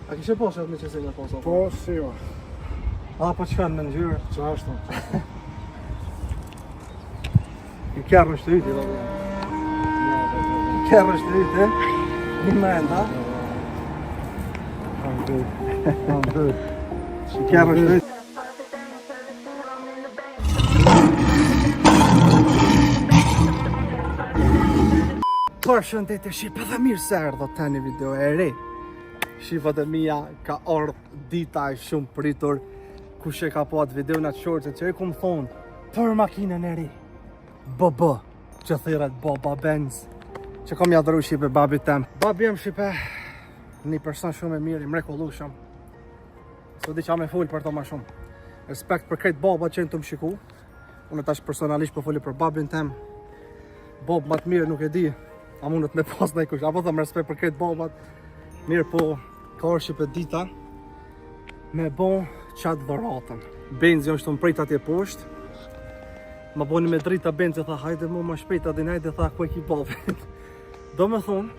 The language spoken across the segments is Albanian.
A kishe poshe atë me qëse nga posa? Po, si jo. A po qëkan me ngjyrë? Qa ashtu? I kjarë në shtëriti, do me. I kjarë në shtëriti, një mrenda. I kjarë në shtëriti. Përshëndetje shqipe dhe mirë se erdhët të një video e re. Shifat e mija ka ardhë dita e shumë pritur. Kush e ka po atë video në atë shortët që e ku më thonë për makinën e re BB që thiret Baba Benz që kom ja dhëru shqipe babi tem. Babi jem shqipe një person shumë e mirë, i mrekullueshëm. Së di qa me full për to ma shumë. Respekt për krejt baba që në të më shiku. Unë tash personalisht po fulli për babin tem. Bob ma të mirë nuk e di. A mundet me pas në i kush, apo thëmë respekt për këtë babat. Mirë po, ka orë shqipe dita me bo qatë dhëratën. Benzi është të më prejt atje poshtë. Ma boni me drita Benzi, tha hajde mu ma shpejt adin hajde, tha ku e ki babit. Do me thonë,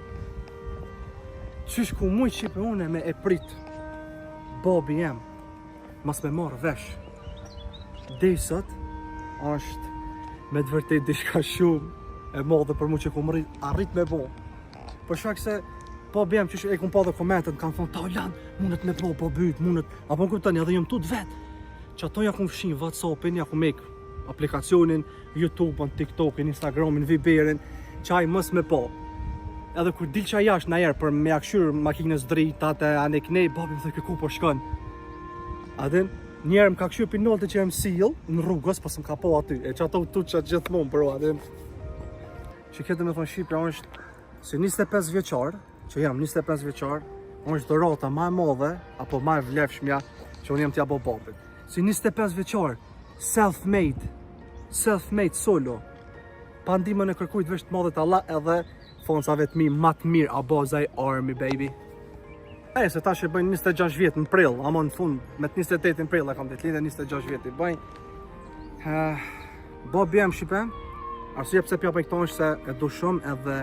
qysh ku muj shqipe une me e prit babi jem, mas me marrë vesh. Desët është me të vërtet dishka shumë e modhe për mu që ku më arrit me bo. Për shkak se po bjem që e kum pa dhe komentet, kanë thonë ta Olan, mundet me bo, po byt, mundet, apo në kuptani edhe jëmë tut vetë. Që ato ja kum fshin WhatsAppin, ja kum mek aplikacionin, YouTube'n, TikTokin, Instagramin, Viberin, qaj mës me po. Edhe kur dil qaj jashtë na herë për me akshyrë makinës dritat e anek nej, babi më thë ku po shkën. Adin, njerë më ka kshyrë pinolte që e më sil në rrugës, pas më ka po aty, e që ato tu që gjithmonë, bro, adin. Që këtë me thonë Shqipja është si 25 vjeqar, që jam 25 vjeqar, është dorata ma e modhe, apo ma e vlefshmja që unë jam t'ja bo babit. Si 25 vjeqar, self-made solo, pa ndimën e kërkujt vesh të modhe t'Allah edhe fonca vetëmi ma të mirë, a bazaj army baby. E, se ta që bëjnë 26 vjetë në prill, ama në fund, me të 28 në prill e kam të lidhe 26 vjetë i bëjnë. Babi jem Shqipe, arsye pse pja për këto është se e du shumë edhe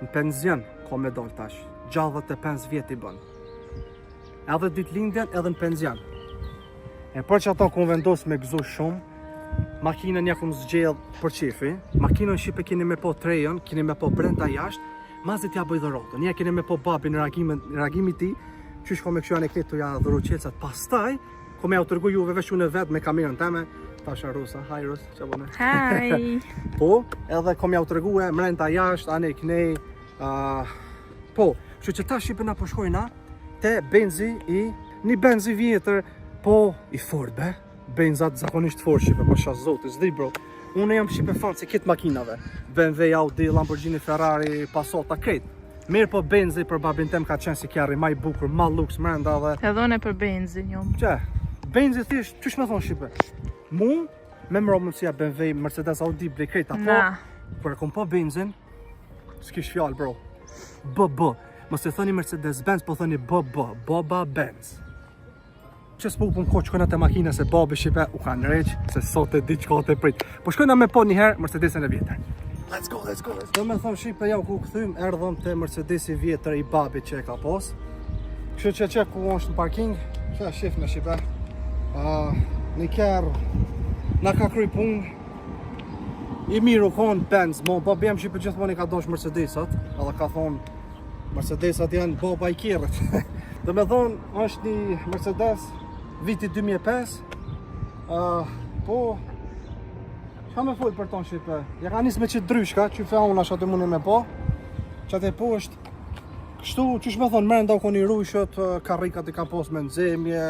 në penzion ko me dollë tash. 65 vjet i bën. Edhe ditëlindjen edhe në penzion. E për që ato ku vendos me gëzu shumë, makinën ja kum zgjedh për qefi, makinën Shqipe keni me po trejon, keni me po brenda jashtë, mazit ja bëj dhëratën. Ja keni me po babi në reagimi ti, qysh ko me këshu janë e këtë ja dhëru qelcat. Pastaj, ko me ja u tërgu juve vesh unë vetë me kamerën teme, Tasha Rusa, hi Rus, që bëne? Hi! Po, edhe kom ja u tërgue, mrenda jashtë, ane i knej, po, që ta Shqipe na po shkojna, te benzi i, një benzi vjetër, po, i fort, be? Benzat zakonisht fort Shqipe, po shas zotë, zdi bro. Unë jam Shqipe fan se kitë makinave, BMW, Audi, Lamborghini, Ferrari, Passat, krejt. Mirë po benzi për babin tem ka qenë si kjarri, ma i bukur, ma luks, mrenda dhe... Edhe une për benzi, njom. Që, benzi thjesht, qysh me thonë Shqipe? Mu, me më mundësia BMW, Mercedes, Audi, blej krejta, po, për e kom po benzin, s'kish fjallë, bro. BB, mos e thëni Mercedes-Benz, po thëni BB, Baba Benz. Që s'pu pun ko qëkojna të makina se babi Shqipe u kanë req, se sot e di qka të prit. Po shkojna me po njëherë Mercedesin e vjetër. Let's go, let's go, let's go. Do me thonë Shqipe, ja ku këthym, erdhëm të Mercedesi vjetër i babi që e ka pos. Kështë që ku është në parking, që shif me Shqipe. Një kërë na ka kry punë i miru konë Benz, mo babi jem Shqipe gjithmoni ka dosh Mercedesat, edhe ka thonë Mercedesat janë baba i kjerët. Dhe me thonë është një Mercedes viti 2005, po qa me full për tonë Shqipe, ja ka njës me qitë dryshka, që fe unë asha të mundi me po, që atë e po është kështu, qysh me thonë mrenda u koni rrushët, karikat i ka pos me nëzemje,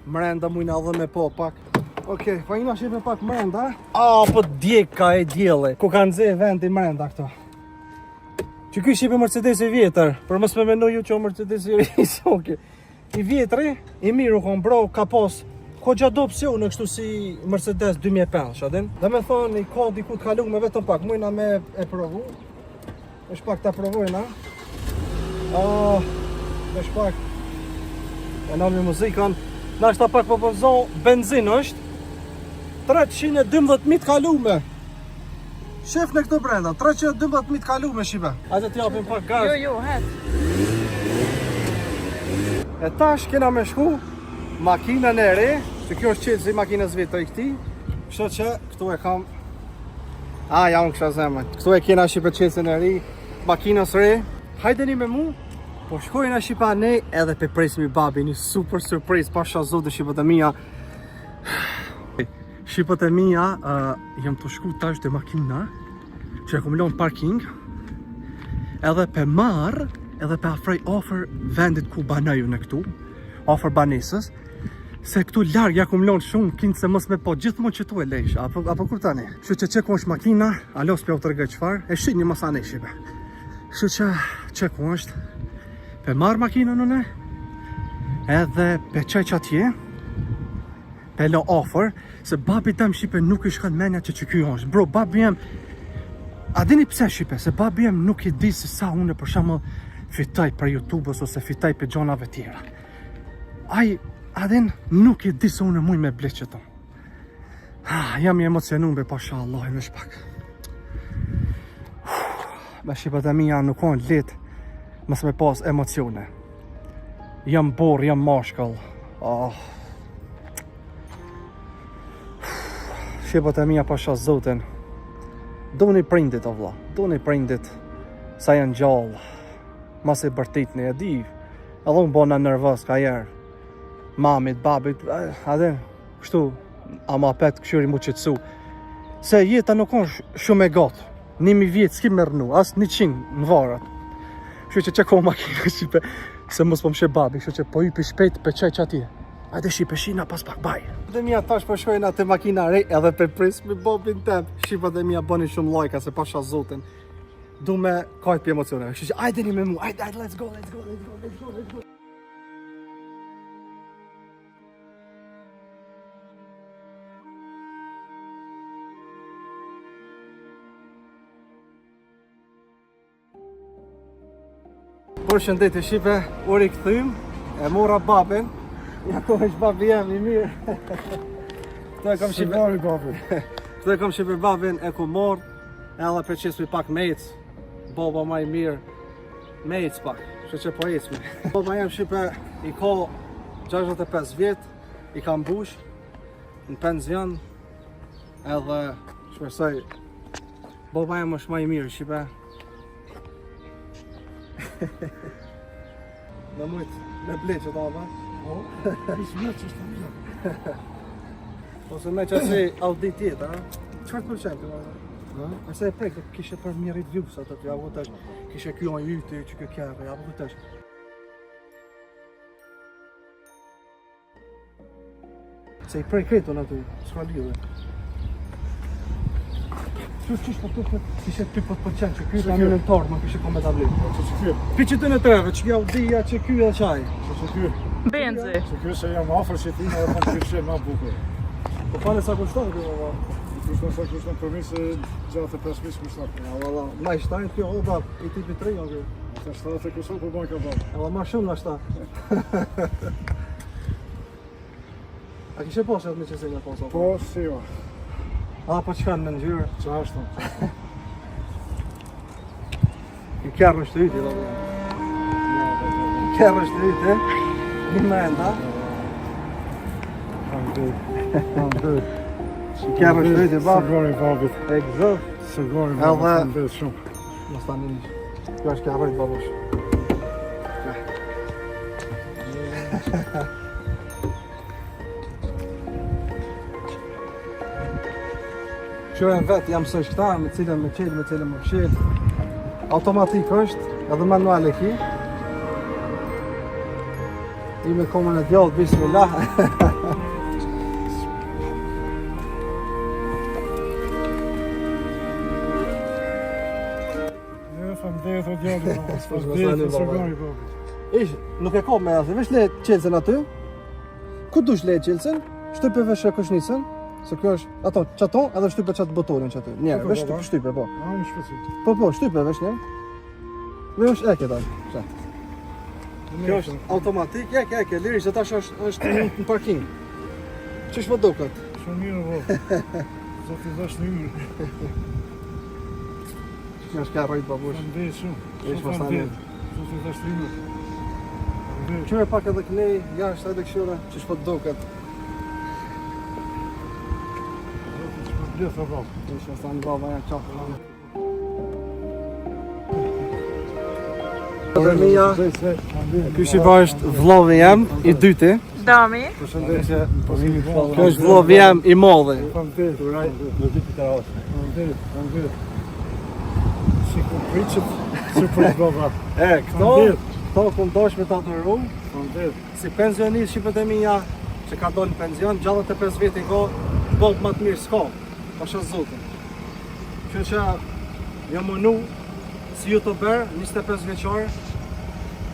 mrenda mujna dhe me po pak. Okej, po ina Shqipe pak mrenda. Po djeka e djele, ku kanë zhe vendi mrenda këto. Që ky Shqipe Mercedes i vjetër, për mos me menu ju që o Mercedes i rrisë, i vjetëri, i miru kon bro, ka pos, ko gjatë opcione kështu si Mercedes 2005, shadin. Dhe me thonë, i ka diku të kalu me vetëm pak, mujna me e provu, është pak të provojna. është pak, e nami muzikën, na është ta pak po përzo, benzin është, 312.000 kalume. Shef në këto brenda, 312.000 kalume Shqipe. Hajde t'japim pak gaz. Jo, het. E tash kena me shku makinën e re, që kjo është qelë si makinës vetë i këti. Kështu që këtu e kam. Ja unë kësha zemët. Këtu e kena shipe qelësën e ri, makinës re. Hajdeni me mu, po shkojnë a shipa ne edhe pe presmi babi, një super surprise, pasha zote shipët e mija. Shipët e mija, jam të shku tash dhe makina, që e kom lonë parking, edhe pe marë, edhe pe afrej offer vendit ku banaju në këtu, offer banesës, se këtu largë ja kum lonë shumë, kinë se mos me po, gjithmonë që tu e lejsh, apo kur tani? Kështu që qeku është makina, alo s'pja u të rëgaj qëfar, e shi një masa ne shipe. Kështu që qeku është, pe marë makina nëne, edhe pe qaj që atje, pe lo offer, se babi tem shipe nuk i shkan menja që kjo është. Bro, babi jem, a dini pse shipe, se babi jem nuk i di se sa une për shembull fitaj për YouTube-ës ose fitaj për gjonave tjera. A din nuk i di se une muj me bleq qëto. Jam i emocionum be pasha Allah me shpak. Me shqipët e mija nuk on let mës me pas emocione. Jam bor, jam mashkall. Shqipët e mija pasha zotin. Do një prindit o vla, do një prindit sa janë gjallë. Mas e bërtit një di. Edhe unë bona nervës ka jerë. Mamit, babit, adin, kështu, ama pet këshyri mu qëtësu. Se jeta nuk është shumë e gatë. 1000 vjetë s'ki me rënu, as 100 në varat. Kështu që ko makina shipe, se mos po më shë babi, kështu që po i pi shpejt për qaj që atje. Ajde shipe, shina pas pak baj. Dhe mija tash po shkojnë atë makina rej edhe për pris me bobin tem. Shipa dhe mija bëni shumë lajka se pasha zotin. Du me kajt për emocione. Kështu që ajde një me mu, ajde, let's go. Përshëndetje shipe, uri këthym, e mora babin. Ja ko është babi jem i mirë. Këto e kam shipe babin. Këto e kam shipe babin e ku morë, edhe për qesmi pak mejc. Baba ma i mirë, mejc pak, që po ecmi. Baba jem shipe i ka 65 vjet, i ka mbush në penzion, edhe shpresoj baba jem është ma i mirë shipe. Në mujtë me bleqët ava. Ishë me që është të mirë. Ose me që asë audit tjetë, qëfar të përqenë të vazë? Ase e prejkë, kishe për mjerit vjusat të tja, apo tash, kishe kjo në jyti, që kjo kjere, apo tash. Se i prej kretu në tu, s'ka lidhe. Qish po të kishe ty po të përqenë që kjo në në torë, ma kishe kom me të vlitë. Që kjo? Pi që të në treve, që kjo audija, që kjo edhe qaj. Që kjo? Benzi. Që kjo se jam afer që ti në dhe kam kërëshe ma bukur. Po fale sa kushton kjo valla? Kushton sa kushton për mi se gjatë e 5 misë kushton. Valla, ma i shtajnë kjo oda i tipi 3 janë kjo. Ata shtatë e kusur për bojnë ka bërë. Edhe ma shumë në shta. A kishe posë atë me qësin e posë? Po, si jo. A po që kanë me në gjyrë? Qa ashtë të? I kërë është të yti, da dhe. I kërë është të yti, një me enda. Kam dhejt. I kërë është të yti, bab. Sigari babit. E gëzëv. Sigari babit kam dhejt shumë. Mos ta një një. Kjo është kërë është babush. Qërën vetë jam së shkëtar, me cilën me qelë, me cilën më qelë. Automatik është, edhe manual e ki. I me komën e djallë, bismillah. Ne tham dhejt o djallë, pas dhejt o sigari babit. Ish, nuk e kom me asë, vesh le qelësën aty. Ku dush le qelësën? Shtype vesh e kushnisën. Se kjo është, ato, qaton edhe shtype qatë botonin që aty. Njerë, vesh shtype, po. A, më shpecit. Po, shtype vesh njerë. Vesh eke taj, që. Kjo është automatik, eke, lirisht, se tash është në parking. Qish më duket? Shumë mirë, bo. Zoti dhash në yrë. Kjo është ka rrojt babush. Kam dhejt shumë. Ish Shumë mos kam tani. dhejt. Zoti dhash në yrë. Qyre pak edhe kënej, jashtë edhe këshyre, që shpo të duket. Blesa baba. Ishe sa në baba janë qafë. Dhe mija, ky shiba është vllovi jem, i dyti. Dami. Përshëndetje. Kjo është vllovi jem i modhi. Si ku priqët, surpriz baba. Këto ku ndosh me ta të ru, si pensionist shqipët e mija, që ka dollë në penzion, 65 veti ko, botë më të mirë s'ka, pasha zotin. Që që jam mënu si youtuber, 25 vjeqar,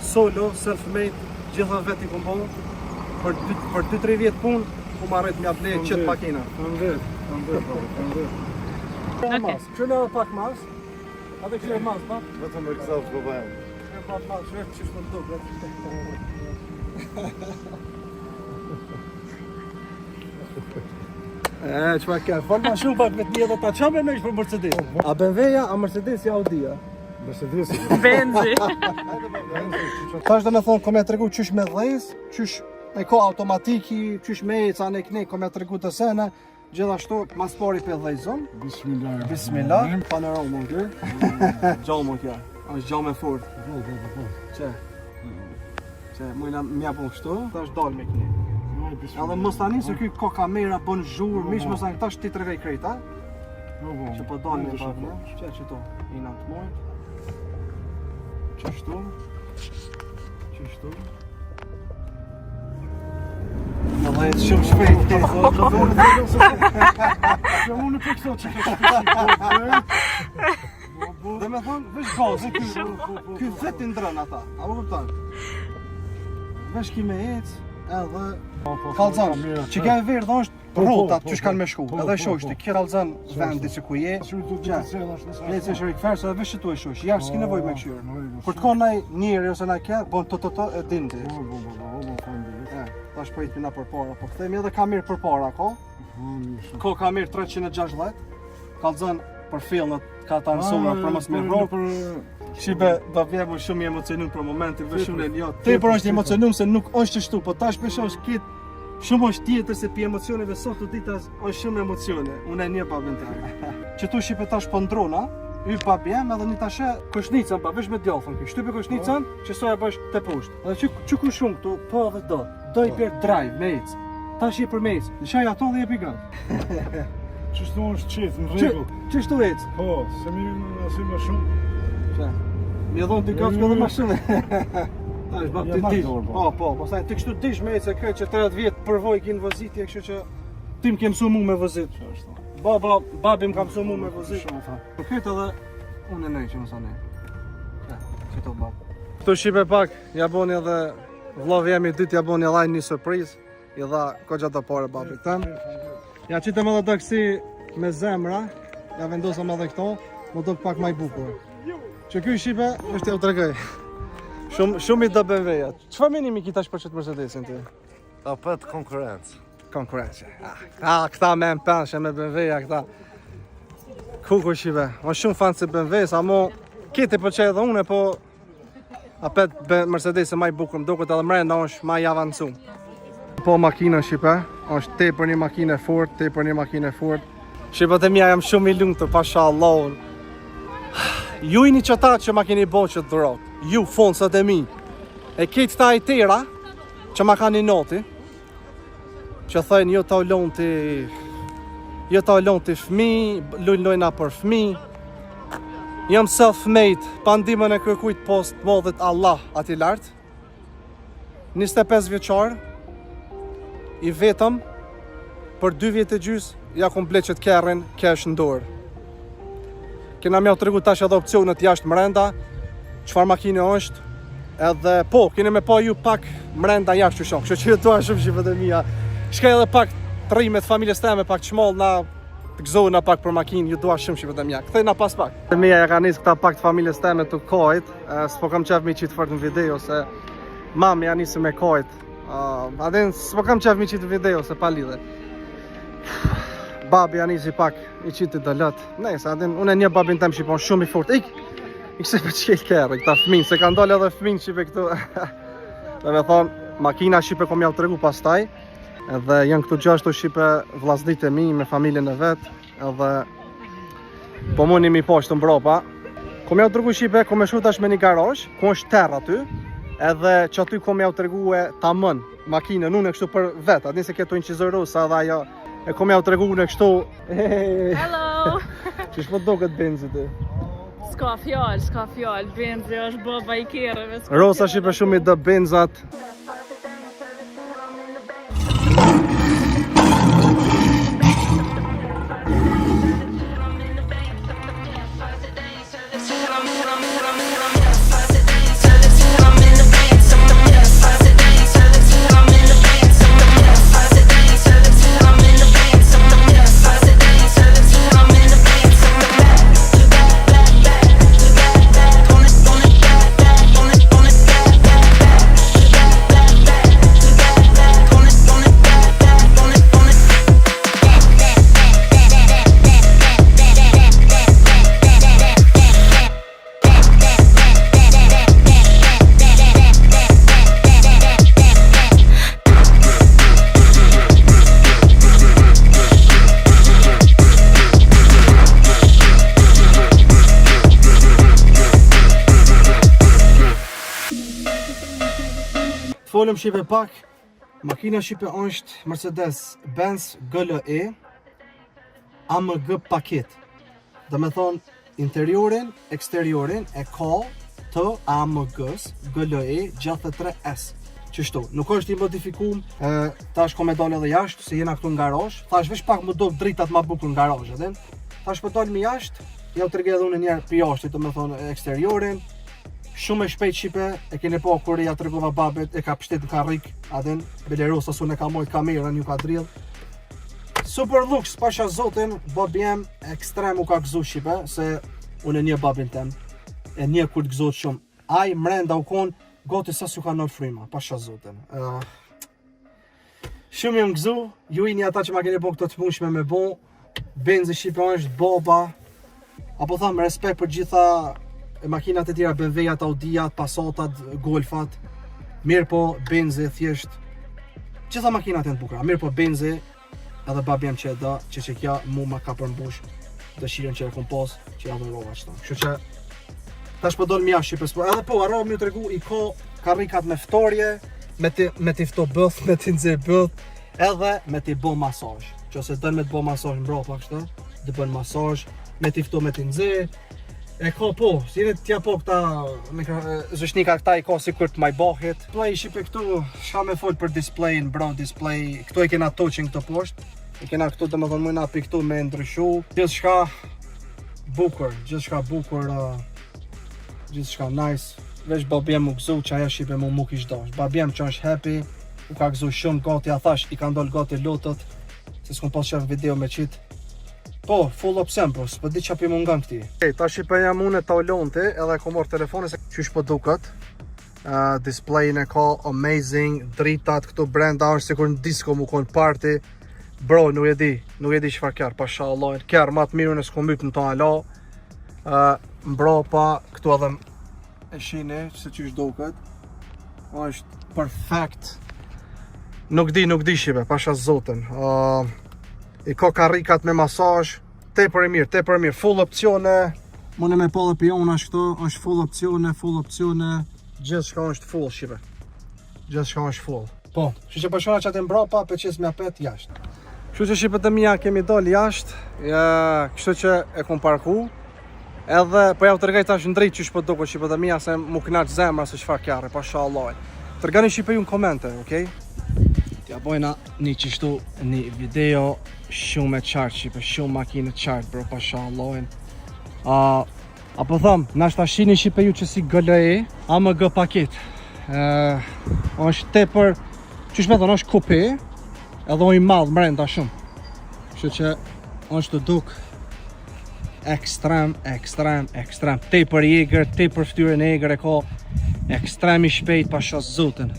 solo, self-made, gjitha veti ku mbo, për 2-3 vjetë punë, ku ma rejtë mja blejë qëtë makina. Që në pak mas, atë kështë e mas, pa? Vetëm e këzavë baba jam. Pak mas, shërë që shmë të duke. Çfarë ke? Fal ma shumë pak vetë edhe ta çamë më për Mercedes. A BMW-ja, a Mercedes-ja, Audi-ja? Mercedes. Benzi. Tash do më thon kom ja tregu qysh me dhëz, qysh me ko automatiki, qysh me eca ne këne kom ja tregu të sene. Gjithashtu mas pari pe dhëzon. Bismillah. Bismillah. Panorama kjo. Gjamë kjo. Është gjamë fort. Çe. Çe, më na mja po kështu, tash dal me këne. Edhe mos tani se ky ka kamera bën zhur, mish mos tani tash ti tregoj krejt, a? Që po dalin me pak, ne? Çe çto? I nat moj. Çështu. Çështu. Në vajtë shumë shpejt, të Që unë për këto që këtë Dhe me thonë, vesh gazë, ky vetë ndrën ata, a u kupton? Vesh ki me ecë, edhe kallëzën, që ka e verdha është rrotat që shkan me shku, edhe shoshti, ki kallëzën vendi që ku je, le që është rikëferë, se dhe vesh që tu e shosh, jashtë s'ki nevoj me këshyrë. Për të konë naj njëri ose naj kjerë, bon të e dindi. Tash po i t'mina për para, po këthejmë edhe kamerë për para, ko? Ko kamerë 360, kallëzën për fillët, ka ta nësura për mos me rrokë. Shibe, do vjemë shumë i emocionum për momentin, vë shumë e një. Te për është i emocionum se nuk është qështu, po tash për shumë është kitë, shumë është tjetër se pi emocionive sot të ditas është shumë emocione, unë e një babin të ajë. Që tu Shibe tash po ndrona, y babi jem edhe një tashe koshnicën, pa vesh me djallëfën kjo. Shtypi koshnicën, që soja bësh të poshtë. Edhe që ku shumë këtu, po edhe do i pjerë drive, me ecë. Tash je për me ecë, lëshaj ato dhe je pigan. Qështu është qetë, në regull. Qështu ecë? Po, se mi nësi më shumë. Që? Mi e dhonë t'i gafë edhe ma shumë. Ta është bab t'i dish. Po, pastaj ti kështu dish me ecë e këtë që 30 vjetë përvoj kinë vëzitje, kështu që ti m'ke mësu mu me vëzit. Babi m'ka mësu mu me vëzit. Për këtë edhe unë e nej që mësa nej. Qëto bab. Këtu Shibe pak, ja boni edhe vllovi jemi dytë, ja boni edhe një surprizë. I dha kogja të pare babit tem. Ja qitëm edhe taksi me zemra, ja vendosëm edhe këto, më do pak maj bukur. Që ky Shibe, është ja u tregoj. Shumë i do BMW-ja. Çfarë menimi ki tash për çet Mercedesin ti? Ta pët konkurencë. Konkurrencë. Këta me M5 me BMW-ja këta. Kuku Shibe, më shumë fan se BMW-s, amo kiti pëlqej edhe une, po apet Mercedesin maj bukur, më duket edhe mrenda është maj avancuar. Po makina Shipe, është tepër një makinë e fort, tepër një makinë e fort. Shqipët e mija jam shumë i lungë të pasha Allahun. Ju i një qëta që ma keni bo që të dhurot, ju fonsët e mi. E ketë ta i tera që ma ka një noti, që thëjnë jo ta ullon të fmi, lujna për fmi. Jam self-made, pa ndimën e kërkujt post modhet Allah ati lartë. 25 vjeqarë, i vetëm, për 2 vjetë e gjys, ja kom bleqet kerrin, kesh në dorë. Kena mja u të regu tash edhe opcionet jashtë mrenda, qëfar makine është, edhe po, kene me po ju pak mrenda jashtë që shumë, që të shumë shqipët e mija. Shkaj edhe pak të rrimet familjes teme, pak qmoll na të gëzohë na pak për makinë, ju dua shumë shqipët e mija. Këthej na pas pak. Të mija ja ka njësë këta pak të familjes teme të kajt, s'po kam qef mi qitë fort në video, se mami ja njësë me kajt. Adin s'po kam qef mi qitë video, se pa lidhe. Babi ja njësi pak i qitë të lët. Nëjse, adin, unë e një babin tem shqipon shumë i fort. Ik se për qëllë kërë, këta fminë, se ka ndollë edhe fminë qipe këtu. Dhe me thonë, makina Shqipe kom jau të regu pastaj. Edhe janë këtu gjashtu Shqipe vllaznit e mi me familjen e vet. Edhe po mundi mi poshtë mbrapa. Kom jau të regu Shqipe, kom e shu tash me një garazh, ku është terr aty. Edhe që aty kom jau të regu e tamën makinën, unë e kështu për vet. Atë se keto incizorusa edhe ajo. E kom jau të regu në kështu. Hello! Qish po do këtë benzit e? S'ka fjallë, benzi është baba I kereve. Rosa Shqipe shumë I dë benzat. Folëm Shqipe pak, makina Shqipe është Mercedes-Benz GLE AMG paket. Dhe me thonë, interiorin, eksteriorin e ka të AMG-s GLE 63S. Qështu, nuk është I modifikum, tash kom e dalë edhe jashtë, se jena këtu në garazh. Tash vesh pak më do dritat ma bukur në garazh, edhin. Tash po dalë mi jashtë, ja u tërge edhe unë njerë për jashtë, të me thonë eksteriorin. Shumë e shpejt Shqipe, e keni po kur ja tregova babet, e ka pështet në karrik, adhen, Belerosa su ne ka mojt kamerën, ju ka drill. Super lux, pasha zotin, babi jem ekstrem u ka gëzu Shqipe, se unë e një babin tem, e një kur të gëzot shumë. Aj mrenda u kon, goti sa su ka nërë frima, pasha zotin. Shumë jem gëzu, ju I një ata që ma keni po këto të munshme me bo, benzi Shqipe është baba, apo tham respekt për gjitha makinat e tjera, BMW-jat, Audi-jat, Passatat, Golfat. Mirë po benzi thjesht. Gjitha makinat janë të bukura. Mirë po benzi, edhe babi jam që e da, që kja mu ma ka përmbush dëshirën që e kom pas, që ja dhërova qëta. Kështu që tash po donë mja Shqipës, edhe po arro më ju tregu I ka karrikat me ftorje, me ti fto bëth, me ti nxe bëth, edhe me ti bo masazh. Qose dën me të bo masazh mbrapa kështu, të bën masazh, me ti fto me ti nxe. E ka po, si jene tja po këta zëshnika këta I ka si kur të majbahit. Display Shqipe këtu, shka me fol për display në brown display, këtu e kena touching këto poshtë. E kena këtu dhe më thonë mujna për këtu me ndryshu. Gjithë shka bukur, gjithë shka nice. Vesh babjem u gëzu që aja Shqipe mu kish dash. Babjem që është happy, u ka gëzu shumë gati, a thash I ka ndoll gati lotët, se s'kom pas qef video me qitë. Po, full option po, s'po di qa pi mungan këti. Ta Shqipe jam unë e ta ulonti, edhe kom orë telefoni se qysh po duket. Displayin e ka amazing, dritat këtu brenda është sikur në disco mu kon party. Bro, nuk e di çfarë kjarë, pasha Allah. Kjarë ma të mirën e s'kom myp në ta ala. Mbrapa, këtu edhe e shini, se qysh duket. është perfect. Nuk di Shqipe, pasha zotin. I ka karrikat me masazh, tepër e mirë, full opcione. Mune me pa dhe pion është full opcione, gjithë shka është full Shqipe. Gjithë shka është full. Po, që që përshona që atë mbrapa, për qesë me apet jashtë. Kështu që Shqipe të mija kemi dal jashtë, kështu që e kom parku. Edhe, po ja u tërgaj tash në drejt që shpo doko Shqipe të mija, se mu knaq zemra se qfar kjare, pasha Allah. Tërgani Shqipe ju në komente, okej? Tja bojna një qishtu një video shumë e qartë Shqipe, shumë makinë qartë bro, pasha Allahin. Apo thëmë, nashta shini Shqipe ju që si GLE AMG paket. është tepër, qysh me thënë, është kupe, edhe oj madhë mrenda shumë. Kështu që është të duk ekstrem, tepër i egrë, tepër ftyrën e egrë e ka, ekstrem I shpejt pasha zotin.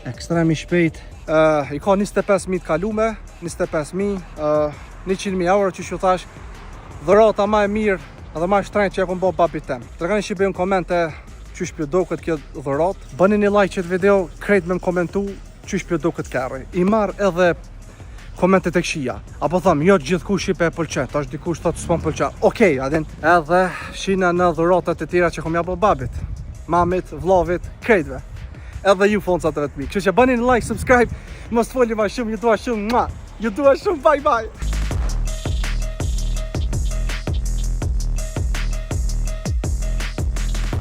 Ekstrem I shpejt. I ka 25.000 kalume, 25.000, 100.000 euro që shu thash, dhërata ma e mirë edhe ma e shtrenjt që ja kom bo babit tem. Tregani Shqipe ju në komente qysh pjo do këtë kjo dhurat. Bëni një like qëtë video, krejt me më komentu qysh pjo do këtë kerri. I marr edhe komentet e këshia. Apo thëmë, jo gjithkush i pe pëlqen, tash dikush thotë s'po pëlqen. Okej, adin. Edhe shina në dhuratat e tjera që kom japë babit, mamit, vllavit, krejtve. Edhe ju foncat të vetë mi. Kështu që bëni një like, subscribe, mos foli ma shumë, ju dua shumë, bye bye.